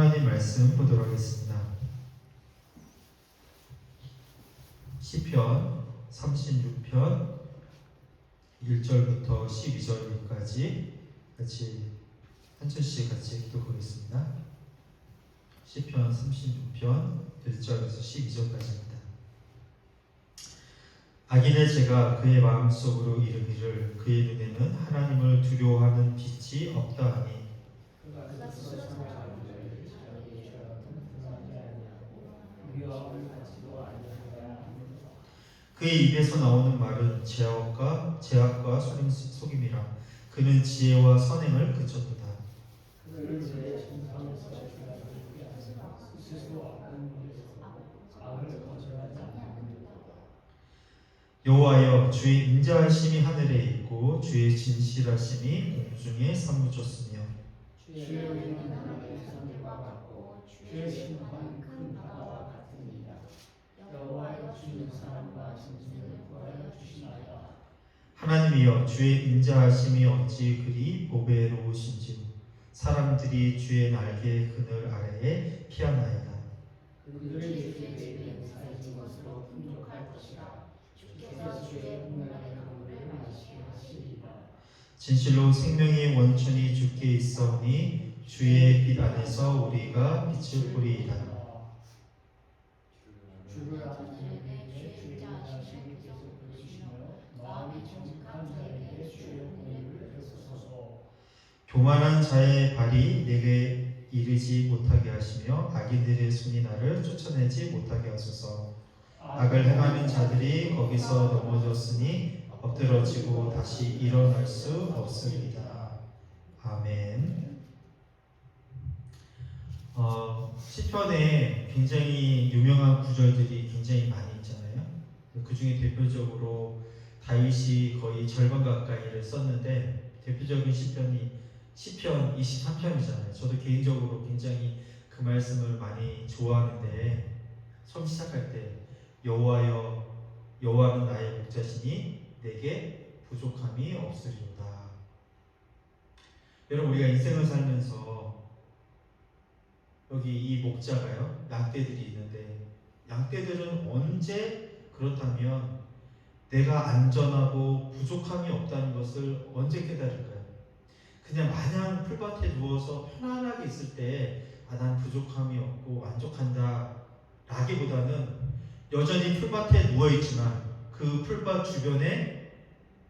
하나님 말씀 보도록 하겠습니다. 시편 36편 1절부터 12절까지 같이 한 절씩 같이 읽어보겠습니다. 시편 36편 1절에서 12절까지입니다. 악인의 죄가 그의 마음속으로 이르기를 그의 눈에는 하나님을 두려워하는 빛이 없다 하니 그의 입에서 나오는 말은 제약과 속임이라. 그는 지혜와 선행을 그쳤도다. 여호와여, 주의 인자하심이 하늘에 있고 주의 진실하심이 공중에 사무쳤으며 주의 의는 하늘의 산들과 같고 주의 심판은 큰 바다와 같으니라. 여호와여, 주는 사람과 짐승을 구하여 주시나이다. 하나님이여, 주의 인자하심이 어찌 그리 보배로우신지 사람들이 주의 날개 그늘 아래에 피하나이다. 그들의 죄를 사해진 것으로 풍족할 것이라. 주께서 주의 분날의 강물을 마시게 하시리라. 진실로 생명의 원천이 주께 있사오니 주의 빛 안에서 우리가 빛을 보리이다. 주를 아는 자에게 주의 인자하심을 계속 보이시며 마음이 정직한 자에게 주의 공의를 베푸소서. 교만한 자의 발이 내게 이르지 못하게 하시며 악인들의 손이 나를 쫓아내지 못하게 하소서. 악을 행하는 자들이 거기서 넘어졌으니 엎드러지고 다시 일어날 수 없으리이다. 아멘. 시편에 굉장히 유명한 구절들이 굉장히 많이 있잖아요. 그 중에 대표적으로 다윗이 거의 절반 가까이를 썼는데 대표적인 시편이 시편 23편이잖아요. 저도 개인적으로 굉장히 그 말씀을 많이 좋아하는데 처음 시작할 때 여호와여, 여호와는 나의 목자시니 내게 부족함이 없으리로다. 여러분, 우리가 인생을 살면서 여기 이 목자가요, 양떼들이 있는데 양떼들은 언제 그렇다면 내가 안전하고 부족함이 없다는 것을 언제 깨달을까요? 그냥 마냥 풀밭에 누워서 편안하게 있을 때 난 부족함이 없고 만족한다 라기보다는 여전히 풀밭에 누워있지만 그 풀밭 주변에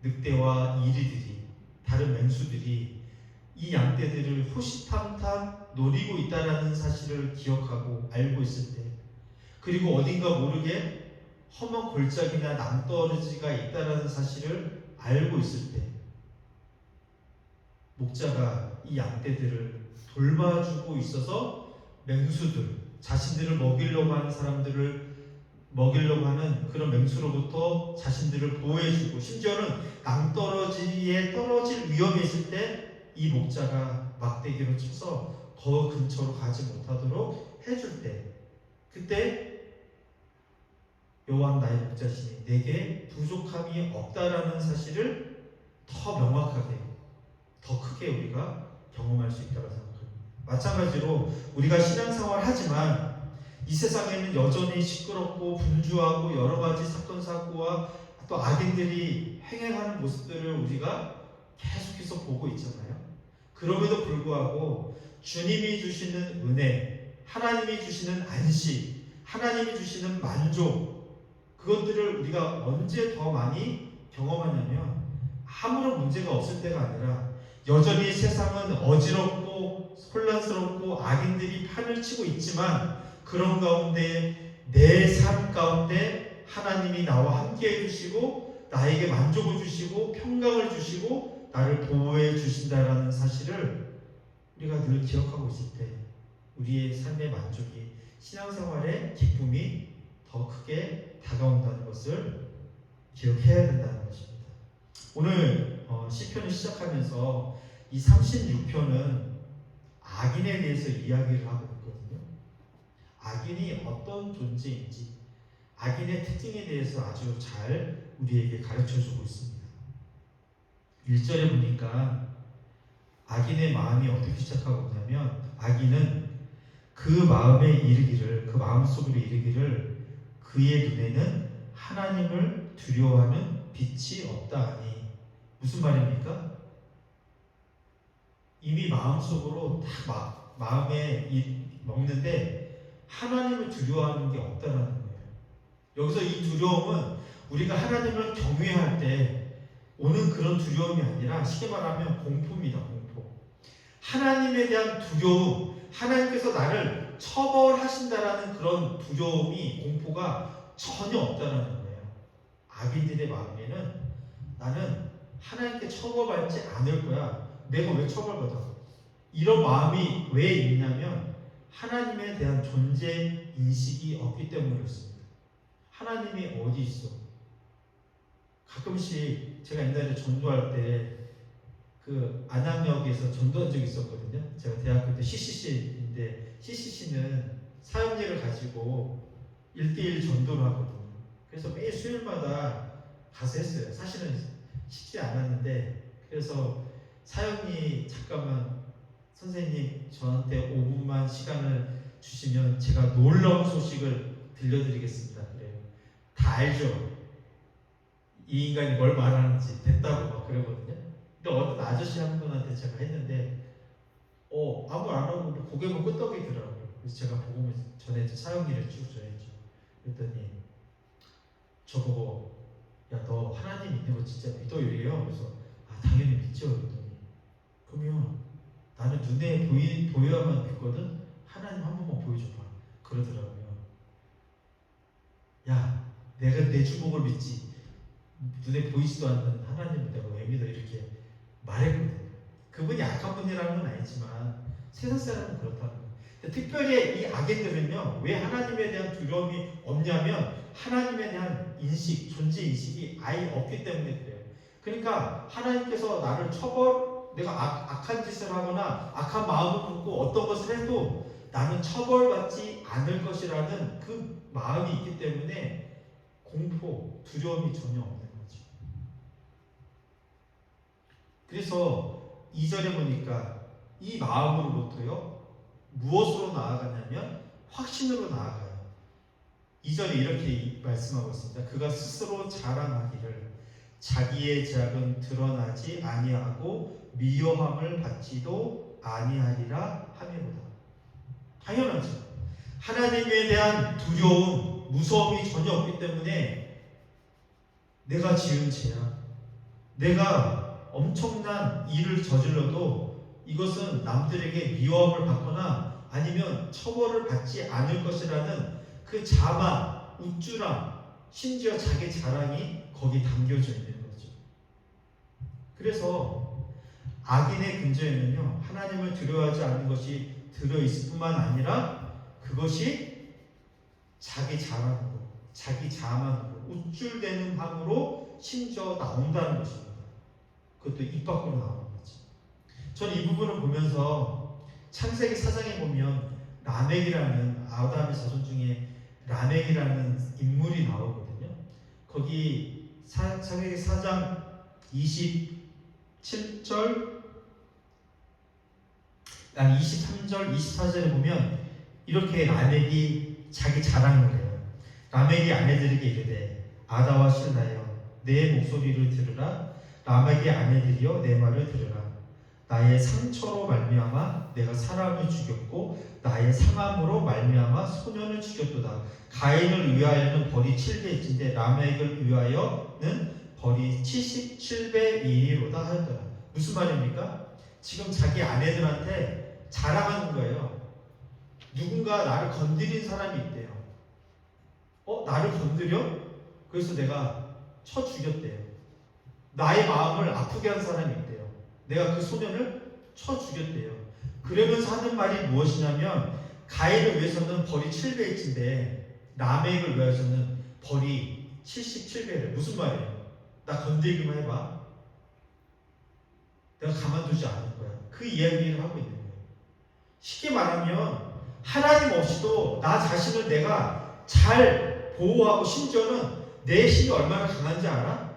늑대와 이리들이, 다른 맹수들이 이 양떼들을 호시탐탐 노리고 있다는 사실을 기억하고 알고 있을 때, 그리고 어딘가 모르게 험한 골짜기나 낭떠러지가 있다는 사실을 알고 있을 때 목자가 이 양떼들을 돌봐주고 있어서 맹수들, 자신들을 먹이려고 하는 사람들을 먹이려고 하는 그런 맹수로부터 자신들을 보호해주고, 심지어는 낭떠러지에 떨어질 위험이 있을 때 이 목자가 막대기로 쳐서 더 근처로 가지 못하도록 해줄 때, 그때 여호와는 나의 목자시니 내게 부족함이 없다라는 사실을 더 명확하게, 더 크게 우리가 경험할 수 있다고 생각합니다. 마찬가지로 우리가 신앙생활을 하지만 이 세상에는 여전히 시끄럽고 분주하고 여러 가지 사건 사고와 또 악인들이 행해가는 모습들을 우리가 계속해서 보고 있잖아요. 그럼에도 불구하고 주님이 주시는 은혜, 하나님이 주시는 안식, 하나님이 주시는 만족, 그것들을 우리가 언제 더 많이 경험하냐면 아무런 문제가 없을 때가 아니라 여전히 세상은 어지럽고 혼란스럽고 악인들이 판을 치고 있지만 그런 가운데 내 삶 가운데 하나님이 나와 함께 해주시고 나에게 만족을 주시고 평강을 주시고 나를 보호해 주신다라는 사실을 우리가 늘 기억하고 있을 때 우리의 삶의 만족이, 신앙생활의 기쁨이 더 크게 다가온다는 것을 기억해야 된다는 것입니다. 오늘 시편을 시작하면서 이 36편은 악인에 대해서 이야기를 하고 있거든요. 악인이 어떤 존재인지, 악인의 특징에 대해서 아주 잘 우리에게 가르쳐주고 있습니다. 1절에 보니까 악인의 마음이 어떻게 시작하고 있냐면 악인은 그 마음에 이르기를, 그 마음속으로 이르기를 그의 눈에는 하나님을 두려워하는 빛이 없다 하니. 무슨 말입니까? 이미 마음속으로 다 마음에 먹는데 하나님을 두려워하는 게 없다라는 거예요. 여기서 이 두려움은 우리가 하나님을 경외할 때 오는 그런 두려움이 아니라 쉽게 말하면 공포입니다. 공포. 하나님에 대한 두려움, 하나님께서 나를 처벌하신다라는 그런 두려움이, 공포가 전혀 없다라는 거예요. 악인들의 마음에는 나는 하나님께 처벌받지 않을 거야. 내가 왜 처벌받아? 이런 마음이 왜 있냐면 하나님에 대한 존재 인식이 없기 때문이었습니다. 하나님이 어디 있어? 가끔씩 제가 옛날에 전도할 때 그 안양역에서 전도한 적이 있었거든요. 제가 대학교 때 CCC인데 CCC는 사역리를 가지고 1대1 전도를 하거든요. 그래서 매일 수요일마다 가서 했어요. 사실은 쉽지 않았는데, 그래서 사역리 잠깐만 선생님 저한테 5분만 시간을 주시면 제가 놀라운 소식을 들려드리겠습니다. 그래요. 다 알죠? 이 인간이 뭘 말하는지 됐다고 막 그러거든요. 근데 어떤 아저씨 한 분한테 제가 했는데 아무 안 하고 고개만 끄덕이더라고요. 그래서 제가 보고 전했죠. 사역일을 쭉 전했죠. 그랬더니 저보고 야, 너 하나님 있는 거 진짜 믿어? 이래요. 그래서 당연히 믿죠. 그랬더니 그러면 나는 눈에 보여야만 믿거든. 하나님 한 번만 보여줘봐. 그러더라고요. 야, 내가 내 주먹을 믿지 눈에 보이지도 않는 하나님을 내가 왜 믿어? 이렇게 말했거든요. 그분이 악한 분이라는 건 아니지만 세상 사람은 그렇다는 거예요. 특별히 이 악인들은요, 왜 하나님에 대한 두려움이 없냐면 하나님에 대한 인식, 존재 인식이 아예 없기 때문에 그래요. 그러니까 하나님께서 나를 내가 악한 짓을 하거나 악한 마음을 품고 어떤 것을 해도 나는 처벌받지 않을 것이라는 그 마음이 있기 때문에 공포, 두려움이 전혀 없는 거죠. 그래서 2절에 보니까 이 마음으로부터요, 무엇으로 나아가냐면 확신으로 나아가요. 2절에 이렇게 말씀하고 있습니다. 그가 스스로 자랑하기를 자기의 죄악은 드러나지 아니하고 미워함을 받지도 아니하리라 하미로다. 당연하죠. 하나님에 대한 두려움, 무서움이 전혀 없기 때문에 내가 지은 죄악, 내가 엄청난 일을 저질러도 이것은 남들에게 미워함을 받거나 아니면 처벌을 받지 않을 것이라는 그 자만, 우쭐함, 심지어 자기 자랑이 거기 담겨져 있는 거죠. 그래서 악인의 근저에는요, 하나님을 두려워하지 않는 것이 들어있을 뿐만 아니라 그것이 자기 자랑으로, 자기 자만으로, 우쭐대는 함으로 심지어 나온다는 것입니다. 그것도 입 밖으로 나오는 거지. 저는 이 부분을 보면서 창세기 4장에 보면 라멕이라는 아담의 자손 중에 라멕이라는 인물이 나오거든요. 거기 창세기 4장 23절, 24절에 보면 이렇게 라멕이 자기 자랑을 해요. 라멕이 아내들에게 이르되 아다와 실라여 내 목소리를 들으라. 라멕의 아내들이여 내 말을 들으라. 나의 상처로 말미암아 내가 사람을 죽였고 나의 상함으로 말미암아 소년을 죽였도다. 가인을 위하여는 벌이 7배일진데 라멕을 위하여는 벌이 77배 이리로다 하였더라. 무슨 말입니까? 지금 자기 아내들한테 자랑하는 거예요. 누군가 나를 건드린 사람이 있대요. 나를 건드려? 그래서 내가 쳐 죽였대요. 나의 마음을 아프게 한 사람이 있대요. 내가 그 소년을 쳐 죽였대요. 그러면서 하는 말이 무엇이냐면 가인을 위해서는 벌이 7배일진데 라멕을 위해서는 벌이 77배래. 무슨 말이에요? 나 건들기만 해봐. 내가 가만두지 않을 거야. 그 이야기를 하고 있는 거예요. 쉽게 말하면 하나님 없이도 나 자신을 내가 잘 보호하고 심지어는 내 힘이 얼마나 강한지 알아?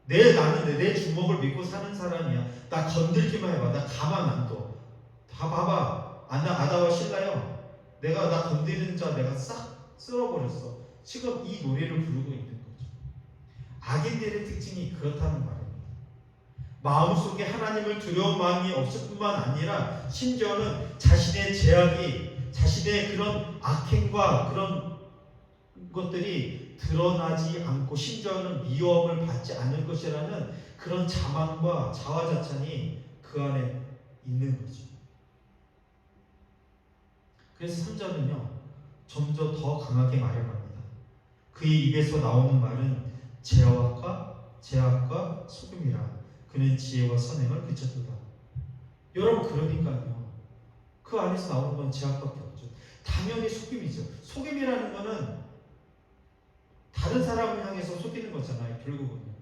나는 내 주먹을 믿고 사는 사람이야. 나 건들기만 해봐. 나 가만 안 둬. 다 봐봐. 아다와 실라요. 내가 나 건드리는 자 내가 싹 쓸어버렸어. 지금 이 노래를 부르고 있는 거죠. 악인들의 특징이 그렇다는 말입니다. 마음속에 하나님을 두려운 마음이 없을 뿐만 아니라 심지어는 자신의 죄악이 자신의 그런 악행과 그런 것들이 드러나지 않고 심지어는 미움을 받지 않을 것이라는 그런 자만과 자화자찬이 그 안에 있는 거죠. 그래서 3절은요 점점 더 강하게 말을 합니다. 그의 입에서 나오는 말은 죄악과 속임이라. 그는 지혜와 선행을 그쳤도다. 여러분 그러니까요. 그 안에서 나오는 건 죄악밖에 없죠. 당연히 속임이죠. 속임이라는 거는 다른 사람을 향해서 속이는 거잖아요. 결국은요.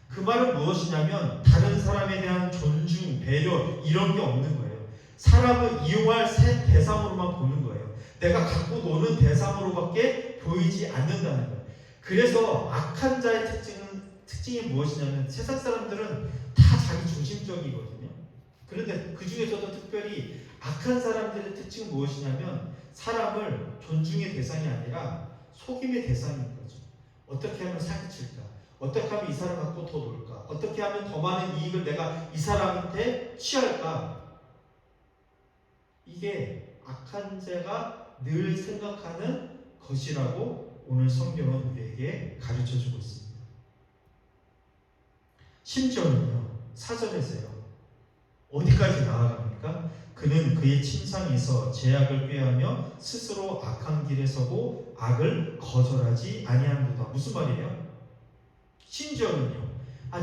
그 말은 무엇이냐면 다른 사람에 대한 존중, 배려 이런 게 없는 거예요. 사람을 이용할 새 대상으로만 보는 거예요. 내가 갖고 노는 대상으로밖에 보이지 않는다는 거예요. 그래서 악한 자의 특징이 무엇이냐면 세상 사람들은 다 자기 중심적이거든요. 그런데 그 중에서도 특별히 악한 사람들의 특징은 무엇이냐면 사람을 존중의 대상이 아니라 속임의 대상인 거죠. 어떻게 하면 사기칠까? 어떻게 하면 이 사람 갖고 더 놀까? 어떻게 하면 더 많은 이익을 내가 이 사람한테 취할까? 이게 악한 자가 늘 생각하는 것이라고 오늘 성경은 우리에게 가르쳐주고 있습니다. 심지어는요 4절에서요 어디까지 나아갑니까? 그는 그의 침상에서 죄악을 꾀하며 스스로 악한 길에 서고 악을 거절하지 아니하는도다. 무슨 말이에요? 심지어는요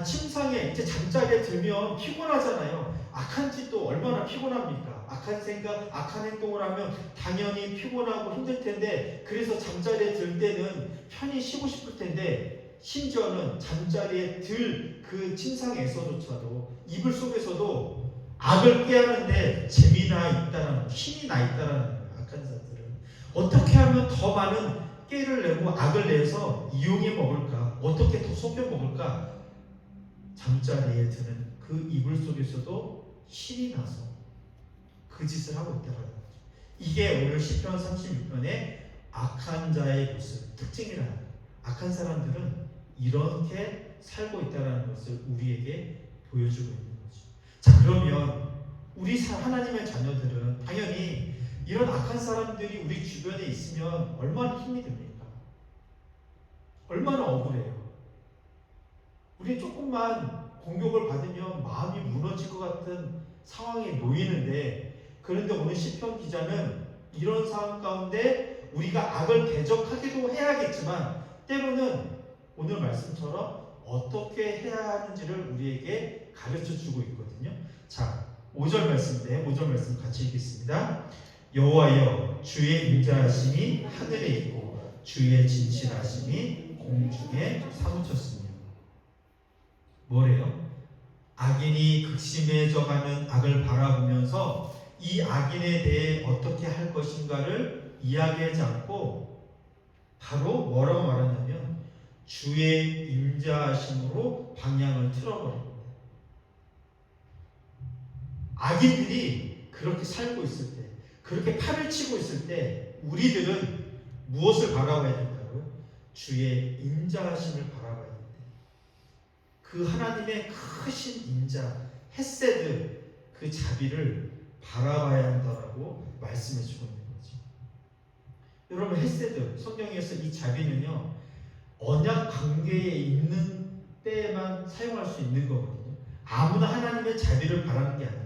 침상에 이제 잠자리에 들면 피곤하잖아요. 악한 짓도 얼마나 피곤합니까? 악한 생각, 악한 행동을 하면 당연히 피곤하고 힘들 텐데 그래서 잠자리에 들 때는 편히 쉬고 싶을 텐데 심지어는 잠자리에 들 그 침상에서조차도 이불 속에서도 악을 꾀하는데 재미나 있다라는 힘이 나 있다라는 거예요. 악한 자들은 어떻게 하면 더 많은 깨를 내고 악을 내서 이용해 먹을까? 어떻게 더 속여 먹을까? 잠자리에 드는 그 이불 속에서도 신이 나서 그 짓을 하고 있다는 거죠. 이게 오늘 시편 36편의 악한 자의 모습, 특징이라는 거예요. 악한 사람들은 이렇게 살고 있다는 것을 우리에게 보여주고 있는 거죠. 자, 그러면 우리 하나님의 자녀들은 당연히 이런 악한 사람들이 우리 주변에 있으면 얼마나 힘이 듭니까? 얼마나 억울해요. 우리 조금만 공격을 받으면 마음이 무너질 것 같은 상황에 놓이는데 그런데 오늘 시편 기자는 이런 상황 가운데 우리가 악을 대적하기도 해야겠지만 때로는 오늘 말씀처럼 어떻게 해야 하는지를 우리에게 가르쳐주고 있거든요. 자, 5절 말씀인데 5절 말씀 같이 읽겠습니다. 여호와여 주의 인자하심이 하늘에 있고 주의 진실하심이 공중에 사무쳤으며. 뭐래요? 악인이 극심해져가는 악을 바라보면서 이 악인에 대해 어떻게 할 것인가를 이야기하지 않고 바로 뭐라고 말하냐면 주의 인자하심으로 방향을 틀어버립니다. 악인들이 그렇게 살고 있을 때, 그렇게 팔을 치고 있을 때 우리들은 무엇을 바라봐야 된다고요? 주의 인자하심을 바라봐야 된다. 그 하나님의 크신 인자, 헤세드, 그 자비를 바라봐야 한다라고 말씀해주고 있는 거죠. 여러분 헤세드, 성경에서 이 자비는요 언약 관계에 있는 때에만 사용할 수 있는 거거든요. 아무나 하나님의 자비를 바라는 게 아니에요.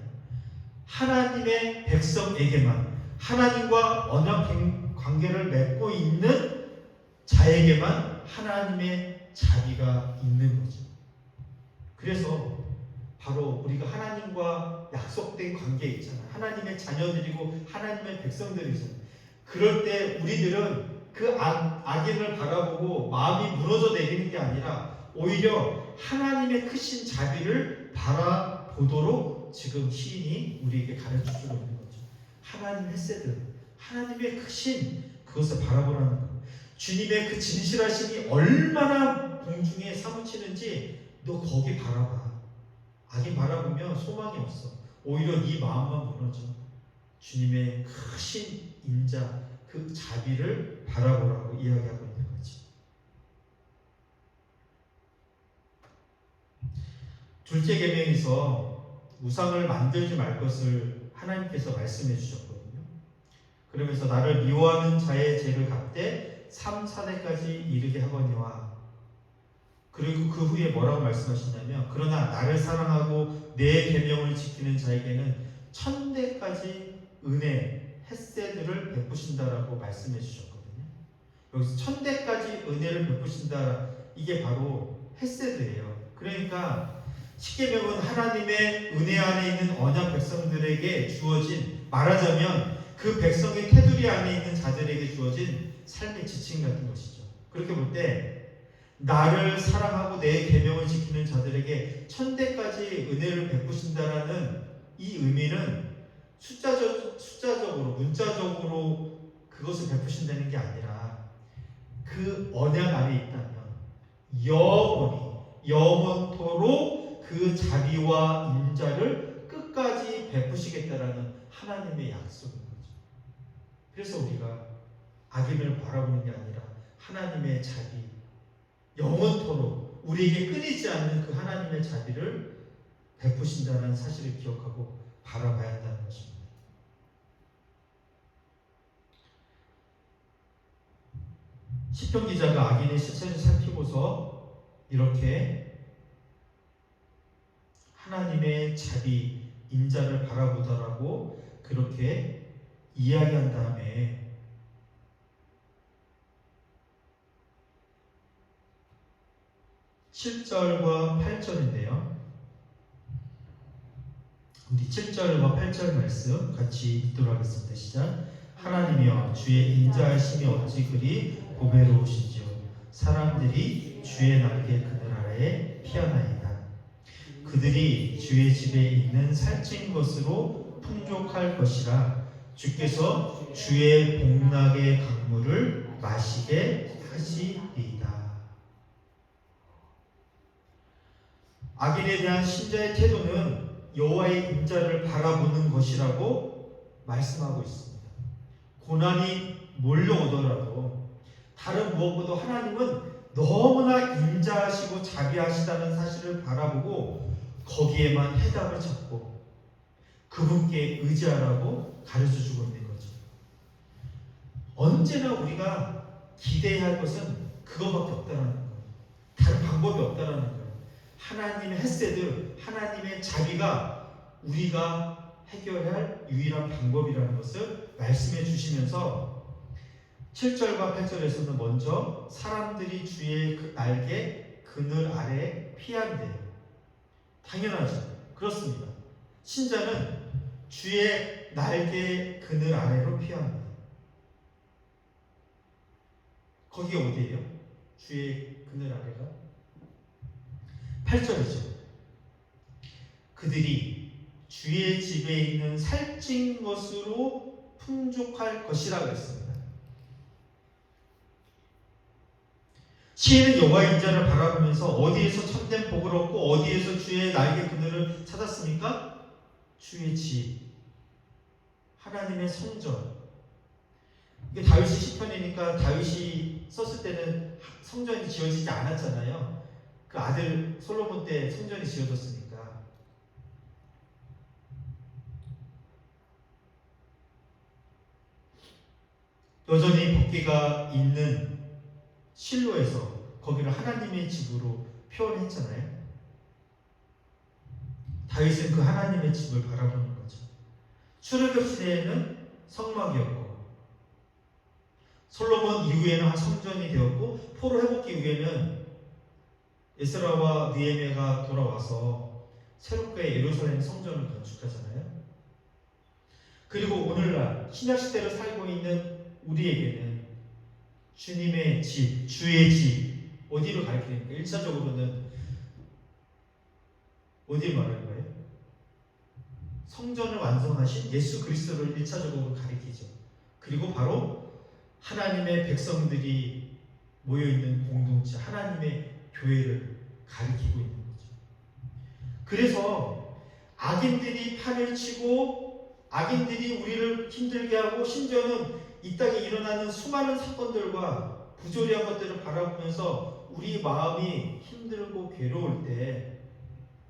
하나님의 백성에게만, 하나님과 언약 관계를 맺고 있는 자에게만 하나님의 자비가 있는 거죠. 그래서 바로 우리가 하나님과 약속된 관계에 있잖아요. 하나님의 자녀들이고 하나님의 백성들이잖아요. 그럴 때 우리들은 그 악인을 바라보고 마음이 무너져 내리는 게 아니라 오히려 하나님의 크신 자비를 바라보도록 지금 시인이 우리에게 가르쳐주고 있는 거죠. 하나님 헤세드, 하나님의 크신 그것을 바라보라는 거예요. 주님의 그 진실하심이 얼마나 공중에 사무치는지 너 거기 바라봐. 악인 바라보면 소망이 없어. 오히려 네 마음만 무너져. 주님의 크신 인자, 그 자비를 바라보라고 이야기하고 있는 거지. 둘째 계명에서 우상을 만들지 말 것을 하나님께서 말씀해 주셨거든요. 그러면서 나를 미워하는 자의 죄를 갚되 3, 4대까지 이르게 하거니와, 그리고 그 후에 뭐라고 말씀하시냐면 그러나 나를 사랑하고 내 계명을 지키는 자에게는 1000대까지 은혜, 헤세드를 베푸신다라고 말씀해 주셨거든요. 여기서 1000대까지 은혜를 베푸신다, 이게 바로 헤세드예요. 그러니까 십계명은 하나님의 은혜 안에 있는 언약 백성들에게 주어진, 말하자면 그 백성의 테두리 안에 있는 자들에게 주어진 삶의 지침 같은 것이죠. 그렇게 볼 때 나를 사랑하고 내 계명을 지키는 자들에게 1000대까지 은혜를 베푸신다라는 이 의미는 숫자적으로, 문자적으로 그것을 베푸신다는 게 아니라 그 언약 안에 있다면 영원토록 그 자비와 인자를 끝까지 베푸시겠다라는 하나님의 약속인 거죠. 그래서 우리가 악인을 바라보는 게 아니라 하나님의 자비, 영원토록 우리에게 끊이지 않는 그 하나님의 자비를 베푸신다는 사실을 기억하고 바라봐야 한다는 것입니다. 시편 기자가 악인의 실체를 살피고서 이렇게 하나님의 자비, 인자를 바라보더라고 그렇게 이야기한 다음에 7절과 8절인데요. 우리 7절과 8절 말씀 같이 읽도록 하겠습니다. 시작. 하나님이여 주의 인자하심이 어찌 그리 보배로우시지요. 사람들이 주의 날개 그늘 아래에 피하나이다. 그들이 주의 집에 있는 살찐 것으로 풍족할 것이라. 주께서 주의 복락의 강물을 마시게 하시리이다. 악인에 대한 신자의 태도는 여호와의 인자를 바라보는 것이라고 말씀하고 있습니다. 고난이 몰려오더라도 다른 무엇보다 하나님은 너무나 인자하시고 자비하시다는 사실을 바라보고 거기에만 해답을 찾고 그분께 의지하라고 가르쳐주고 있는 거죠. 언제나 우리가 기대해야 할 것은 그거밖에 없다는 거예요. 다른 방법이 없다는 거예요. 하나님의 헤세드, 하나님의 자비가 우리가 해결해야 할 유일한 방법이라는 것을 말씀해 주시면서 7절과 8절에서는 먼저 사람들이 주의 날개 그늘 아래 피한대요. 당연하죠. 그렇습니다. 신자는 주의 날개 그늘 아래로 피합니다. 거기가 어디예요? 주의 그늘 아래가 8절이죠. 그들이 주의 집에 있는 살찐 것으로 풍족할 것이라고 했습니다. 시인은 여호와의 인자를 바라보면서 어디에서 참된 복을 얻고 어디에서 주의 날개 그늘을 찾았습니까? 주의 집, 하나님의 성전. 이게 다윗이 시편이니까 다윗이 썼을 때는 성전이 지어지지 않았잖아요. 그 아들 솔로몬 때 성전이 지어졌으니까. 여전히 법궤가 있는 실로에서 거기를 하나님의 집으로 표현했잖아요. 다윗은 그 하나님의 집을 바라보는 거죠. 출애굽 시대에는 성막이었고 솔로몬 이후에는 성전이 되었고 포로 회복기 이후에는 에스라와 느헤미야가 돌아와서 새롭게 예루살렘 성전을 건축하잖아요. 그리고 오늘날 신약 시대를 살고 있는 우리에게는 주님의 집, 주의 집, 어디로 가리킵니까? 1차적으로는 어디를 말하는 거예요? 성전을 완성하신 예수 그리스도를 1차적으로 가리키죠. 그리고 바로 하나님의 백성들이 모여있는 공동체, 하나님의 교회를 가리키고 있는 거죠. 그래서 악인들이 판을 치고 악인들이 우리를 힘들게 하고 심지어는 이 땅에 일어나는 수많은 사건들과 부조리한 것들을 바라보면서 우리 마음이 힘들고 괴로울 때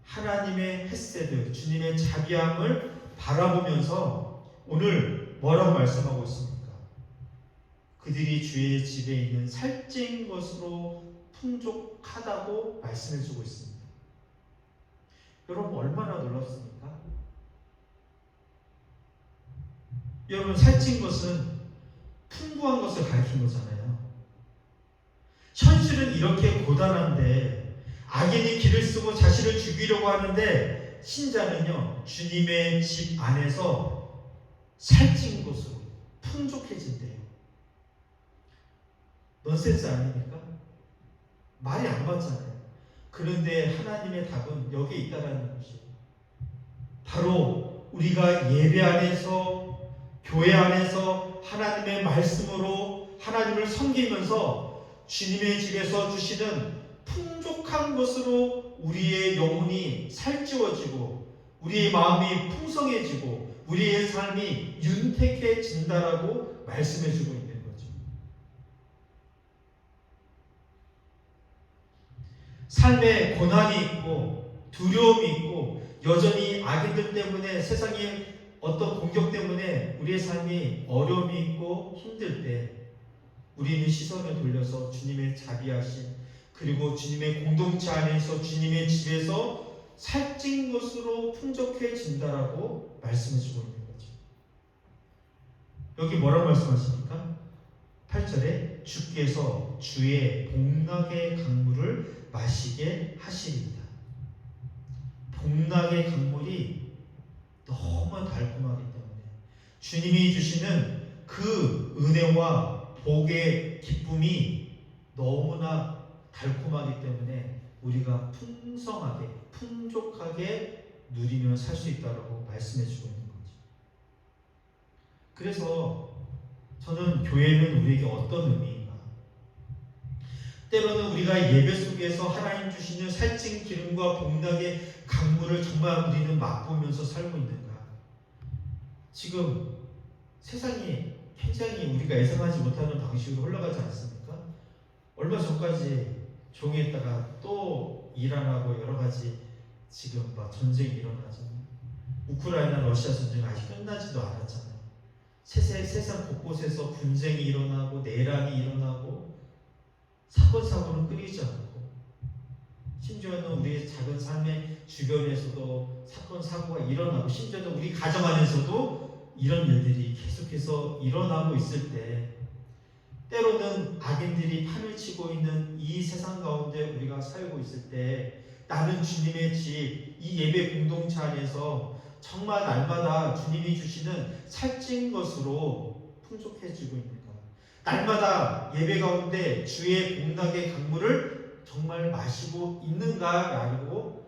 하나님의 헤세드, 주님의 자비함을 바라보면서 오늘 뭐라고 말씀하고 있습니까? 그들이 주의 집에 있는 살찐 것으로 풍족하다고 말씀해주고 있습니다. 여러분 얼마나 놀랍습니까? 여러분 살찐 것은 풍부한 것을 가리킨 거잖아요. 현실은 이렇게 고단한데 악인이 길을 쓰고 자신을 죽이려고 하는데 신자는요 주님의 집 안에서 살찐 것으로 풍족해진대요. 넌센스 아닙니까? 말이 안 맞잖아요. 그런데 하나님의 답은 여기에 있다라는 것이에요. 바로 우리가 예배 안에서 교회 안에서 하나님의 말씀으로 하나님을 섬기면서 주님의 집에서 주시는 풍족한 것으로 우리의 영혼이 살찌워지고 우리의 마음이 풍성해지고 우리의 삶이 윤택해진다라고 말씀해주고 있는 거죠. 삶에 고난이 있고 두려움이 있고 여전히 악인들 때문에 세상의 어떤 공격 때문에 우리의 삶이 어려움이 있고 힘들 때 우리는 시선을 돌려서 주님의 자비하심 그리고 주님의 공동체 안에서 주님의 집에서 살찐 것으로 풍족해진다라고 말씀해주고 있는 거죠. 여기 뭐라고 말씀하십니까? 8절에 주께서 주의 복락의 강물을 마시게 하시리이다. 복락의 강물이 너무 달콤하기 때문에 주님이 주시는 그 은혜와 복의 기쁨이 너무나 달콤하기 때문에 우리가 풍성하게 풍족하게 누리며 살 수 있다고 말씀해주고 있는 거죠. 그래서 저는 교회는 우리에게 어떤 의미인가? 때로는 우리가 예배 속에서 하나님 주시는 살찐 기름과 복락의 강물을 정말 우리는 맛보면서 살고 있는가? 지금 세상이 굉장히 우리가 예상하지 못하는 방식으로 흘러가지 않습니까? 얼마 전까지 종했다가 또 이란 하고 여러 가지 지금 막 전쟁이 일어나잖아요. 우크라이나 러시아 전쟁 아직 끝나지도 않았잖아요. 세상 곳곳에서 분쟁이 일어나고 내란이 일어나고 사건 사고는 끊이지 않고 심지어는 우리의 작은 삶의 주변에서도 사건 사고가 일어나고 심지어는 우리 가정 안에서도 이런 일들이 계속해서 일어나고 있을 때 때로는 악인들이 판을 치고 있는 이 세상 가운데 우리가 살고 있을 때 나는 주님의 집, 이 예배 공동체 안에서 정말 날마다 주님이 주시는 살찐 것으로 풍족해지고 있는가? 날마다 예배 가운데 주의 복락의 강물을 정말 마시고 있는가라고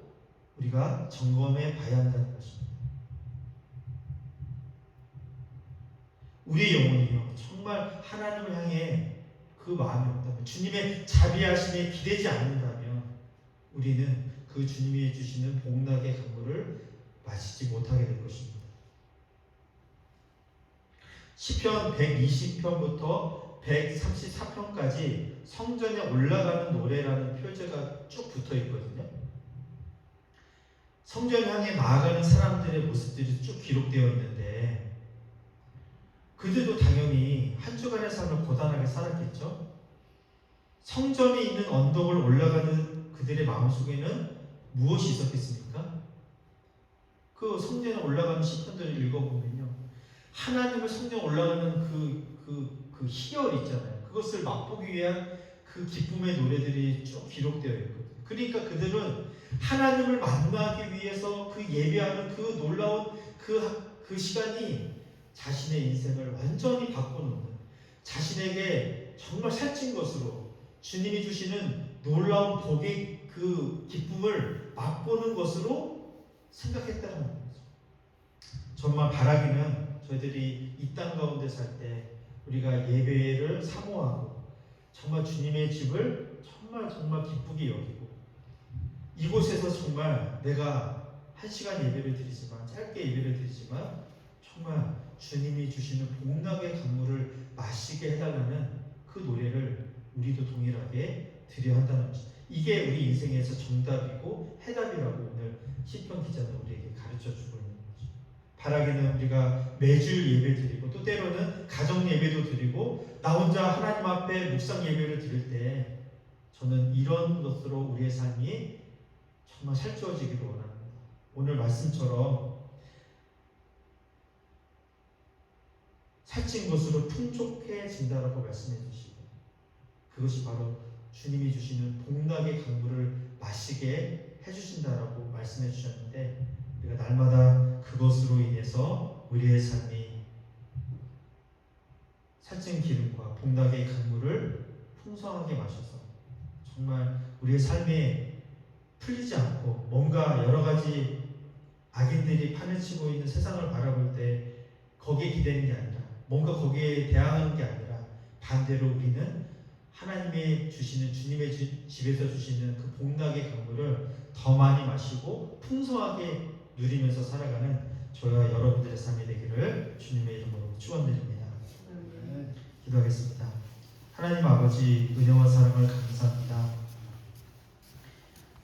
우리가 점검해 봐야 한다는 것입니다. 우리의 영혼이요 정말 하나님을 향해 그 마음이 없다면 주님의 자비하심에 기대지 않는다면 우리는 그 주님이 주시는 복락의 강물을 마시지 못하게 될 것입니다. 시편 120편부터 134편까지 성전에 올라가는 노래라는 표제가 쭉 붙어 있거든요. 성전 향해 나아가는 사람들의 모습들이 쭉 기록되어 있는데 그들도 당연히 한 주간의 삶을 고단하게 살았겠죠. 성전이 있는 언덕을 올라가는 그들의 마음속에는 무엇이 있었겠습니까? 그 성전에 올라가는 시편들을 읽어보면요 하나님을 성전에 올라가는 그 희열 있잖아요. 그것을 맛보기 위한 그 기쁨의 노래들이 쭉 기록되어 있거든요. 그러니까 그들은 하나님을 만나기 위해서 그 예배하는 그 놀라운 그 시간이 자신의 인생을 완전히 바꿔놓는 자신에게 정말 살찐 것으로 주님이 주시는 놀라운 복의 그 기쁨을 맛보는 것으로 생각했다는 거죠. 정말 바라기는 저희들이 이 땅 가운데 살 때 우리가 예배를 사모하고 정말 주님의 집을 정말 기쁘게 여기고 이곳에서 정말 내가 1시간 예배를 드리지만 짧게 예배를 드리지만 정말 주님이 주시는 복락의 강물을 마시게 해달라는 그 노래를 우리도 동일하게 드려야 한다는 것입니다. 이게 우리 인생에서 정답이고 해답이라고 오늘 시편 기자는 우리에게 가르쳐 주고 있는 거죠. 바라기는 우리가 매주 예배 드리고 또 때로는 가정 예배도 드리고 나 혼자 하나님 앞에 묵상 예배를 드릴 때 저는 이런 것으로 우리의 삶이 정말 살찌워지기를 원합니다. 오늘 말씀처럼 살찐 것으로 풍족해진다라고 말씀해 주시고 그것이 바로 주님이 주시는 복락의 강물을 마시게 해주신다라고 말씀해 주셨는데 우리가 날마다 그것으로 인해서 우리의 삶이 살찐 기름과 복락의 강물을 풍성하게 마셔서 정말 우리의 삶에 풀리지 않고 뭔가 여러 가지 악인들이 판을 치고 있는 세상을 바라볼 때 거기에 기대는 게 아니라 뭔가 거기에 대항하는 게 아니라 반대로 우리는 하나님의 주시는 주님의 집에서 주시는 그 복락의 강물을 더 많이 마시고 풍성하게 누리면서 살아가는 저와 여러분들의 삶이 되기를 주님의 이름으로 축원드립니다. 기도하겠습니다. 하나님 아버지 은혜와 사랑을 감사합니다.